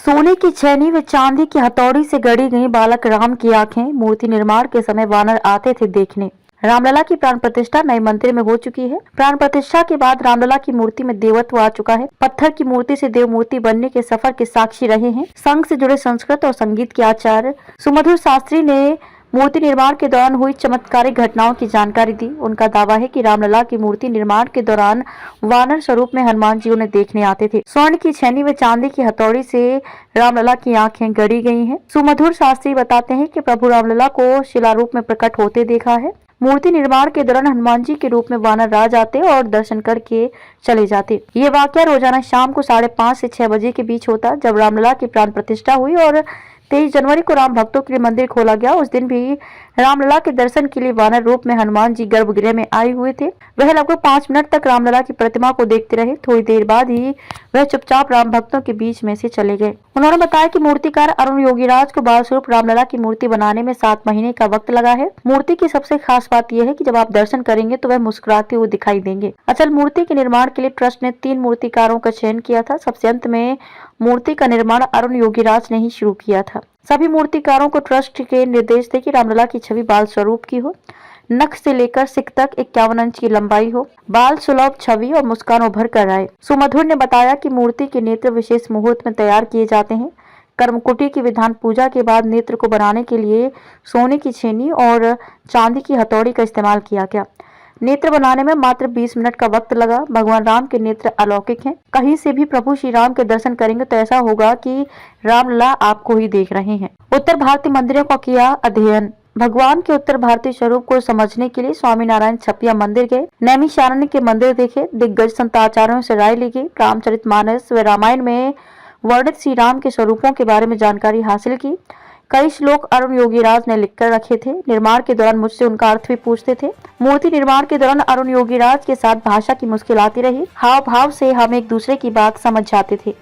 सोने की छेनी व चांदी की हथौड़ी से गढ़ी गई बालक राम की आंखें मूर्ति निर्माण के समय वानर आते थे देखने। रामलला की प्राण प्रतिष्ठा नए मंदिर में हो चुकी है। प्राण प्रतिष्ठा के बाद रामलला की मूर्ति में देवत्व आ चुका है। पत्थर की मूर्ति से देव मूर्ति बनने के सफर के साक्षी रहे हैं संघ से जुड़े संस्कृत और संगीत के आचार्य सुमधुर शास्त्री ने मूर्ति निर्माण के दौरान हुई चमत्कारिक घटनाओं की जानकारी दी। उनका दावा है कि रामलला की मूर्ति निर्माण के दौरान वानर स्वरूप में हनुमान जी उन्हें देखने आते थे। स्वर्ण की छेनी व चांदी की हथौड़ी से रामलला की आंखें गढ़ी गई हैं। सुमधुर शास्त्री बताते हैं कि प्रभु रामलला को शिलारूप में प्रकट होते देखा है। मूर्ति निर्माण के दौरान हनुमान जी के रूप में वानर राज आते और दर्शन करके चले जाते। ये वाकया रोजाना शाम को 5:30 से 6 बजे के बीच होता। जब रामलला की प्राण प्रतिष्ठा हुई और 23 जनवरी को राम भक्तों के लिए मंदिर खोला गया, उस दिन भी रामलला के दर्शन के लिए वानर रूप में हनुमान जी गर्भगृह में आए हुए थे। वह लगभग 5 मिनट तक रामलला की प्रतिमा को देखते रहे। थोड़ी देर बाद ही वह चुपचाप राम भक्तों के बीच में से चले गए। उन्होंने बताया कि मूर्तिकार अरुण योगीराज को बाल स्वरूप रामलला की मूर्ति बनाने में 7 महीने का वक्त लगा है। मूर्ति की सबसे खास बात यह है कि जब आप दर्शन करेंगे तो वह मुस्कुराते हुए दिखाई देंगे। अचल मूर्ति के निर्माण के लिए ट्रस्ट ने 3 मूर्तिकारों का चयन किया था। सबसे अंत में मूर्ति का निर्माण अरुण योगीराज ने ही शुरू किया था। सभी मूर्तिकारों को ट्रस्ट के निर्देश थे कि रामलला की छवि बाल स्वरूप की हो, नख से लेकर सिक तक 51 इंच की लंबाई हो, बाल सुलभ छवि और मुस्कान उभर कर आए। सुमधुर ने बताया कि मूर्ति के नेत्र विशेष मुहूर्त में तैयार किए जाते हैं। कर्मकुटी की विधान पूजा के बाद नेत्र को बनाने के लिए सोने की छेनी और चांदी की हथौड़ी का इस्तेमाल किया गया। नेत्र बनाने में मात्र 20 मिनट का वक्त लगा। भगवान राम के नेत्र अलौकिक हैं। कहीं से भी प्रभु श्री राम के दर्शन करेंगे तो ऐसा होगा कि रामलला आपको ही देख रहे हैं। उत्तर भारतीय मंदिरों का किया अध्ययन। भगवान के उत्तर भारतीय स्वरूप को समझने के लिए स्वामी नारायण छपिया मंदिर गए, नैमिषारण्य के मंदिर देखे, दिग्गज संत आचार्यों से राय ली गई, रामचरितमानस व रामायण में वर्णित श्री राम के स्वरूपों के बारे में जानकारी हासिल की। कई श्लोक अरुण योगीराज ने लिखकर रखे थे। निर्माण के दौरान मुझसे उनका अर्थ भी पूछते थे। मूर्ति निर्माण के दौरान अरुण योगीराज के साथ भाषा की मुश्किल आती रही। हाव भाव से हम एक दूसरे की बात समझ जाते थे।